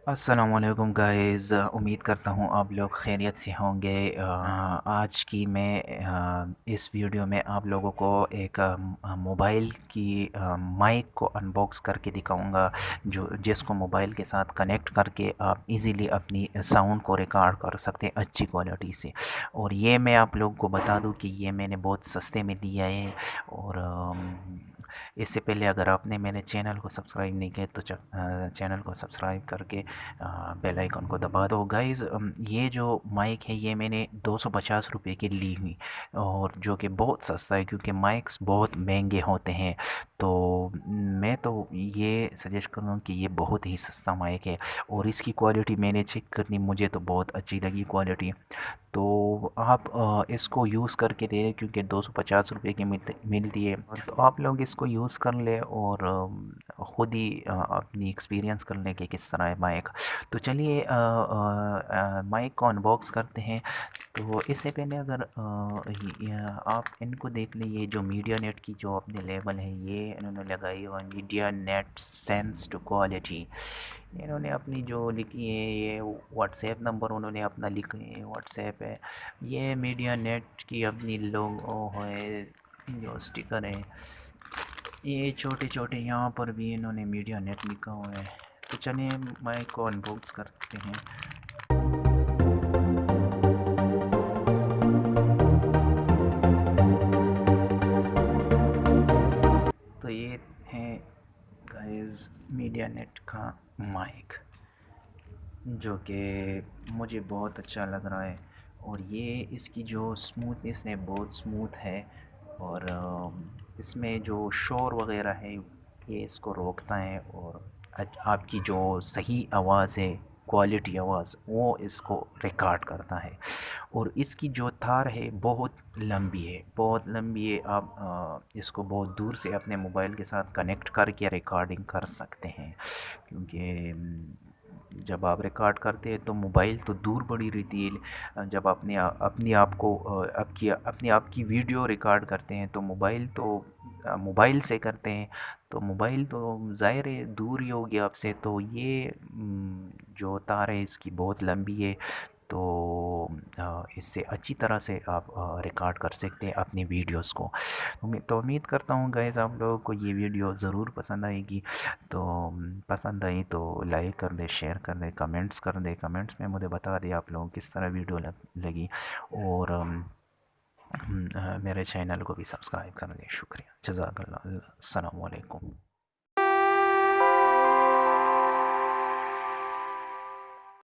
अस्सलामुअलैकुम गाइज़, उम्मीद करता हूँ आप लोग खैरियत से होंगे। आज की मैं इस वीडियो में आप लोगों को एक मोबाइल की माइक को अनबॉक्स करके दिखाऊंगा, जो जिसको मोबाइल के साथ कनेक्ट करके आप इजीली अपनी साउंड को रिकॉर्ड कर सकते हैं अच्छी क्वालिटी से। और ये मैं आप लोगों को बता दूं कि ये मैंने बहुत सस्ते में लिया है। और इससे पहले अगर आपने मेरे चैनल को सब्सक्राइब नहीं किया तो चैनल को सब्सक्राइब करके बेल आइकन को दबा दो गाइज़। ये जो माइक है ये मैंने 250 रुपये की ली हुई, और जो कि बहुत सस्ता है क्योंकि माइक्स बहुत महंगे होते हैं। तो मैं तो ये सजेस्ट करूँ कि ये बहुत ही सस्ता माइक है। और इसकी क्वालिटी मैंने चेक करनी, मुझे तो बहुत अच्छी लगी क्वालिटी। तो आप इसको यूज़ करके दे, क्योंकि 250 रुपये की मिलती है। तो आप लोग इसको यूज़ कर ले और ख़ुद ही अपनी एक्सपीरियंस कर लें कि किस तरह है माइक। तो चलिए माइक को अनबॉक्स करते हैं। तो इससे पहले अगर आप इनको देख लें, ये जो मीडिया नेट की जो अपने लेबल है ये इन्होंने लगाई हुआ media net sense to quality. इन्होंने अपनी जो लिखी है ये व्हाट्सएप नंबर उन्होंने अपना लिखा है, व्हाट्सएप है। ये मीडिया नेट की अपनी लोगो है, जो स्टिकर है ये छोटे छोटे यहाँ पर भी इन्होंने मीडिया नेट लिखा हुआ है। तो चलिए माइक को अनबॉक्स करते हैं। तो ये है गाइस मीडिया नेट का माइक, जो कि मुझे बहुत अच्छा लग रहा है। और ये इसकी जो स्मूथनेस है बहुत स्मूथ है। और इसमें जो शोर वगैरह है ये इसको रोकता है। और आपकी जो सही आवाज़ है, क्वालिटी आवाज़, वो इसको रिकॉर्ड करता है। और इसकी जो तार है बहुत लंबी है, बहुत लंबी है। आप इसको बहुत दूर से अपने मोबाइल के साथ कनेक्ट करके रिकॉर्डिंग कर सकते हैं, क्योंकि जब आप रिकॉर्ड करते हैं तो मोबाइल तो दूर पड़ी रहती है। जब अपनी आप को अपनी आप की वीडियो रिकॉर्ड करते हैं तो मोबाइल से करते हैं, तो मोबाइल तो ज़ाहिर है दूर ही होगी आपसे। तो ये जो तार है इसकी बहुत लंबी है। तो इससे अच्छी तरह से आप रिकॉर्ड कर सकते हैं अपनी वीडियोस को। तो उम्मीद करता हूँ गाइस आप लोगों को ये वीडियो ज़रूर पसंद आएगी। तो पसंद आई तो लाइक कर दे, शेयर कर दे, कमेंट्स कर दे। कमेंट्स में मुझे बता दें आप लोगों को किस तरह वीडियो लगी। और मेरे चैनल को भी सब्सक्राइब कर दें। शुक्रिया, जज़ाकल्लाह, अस्सलाम वालेकुम।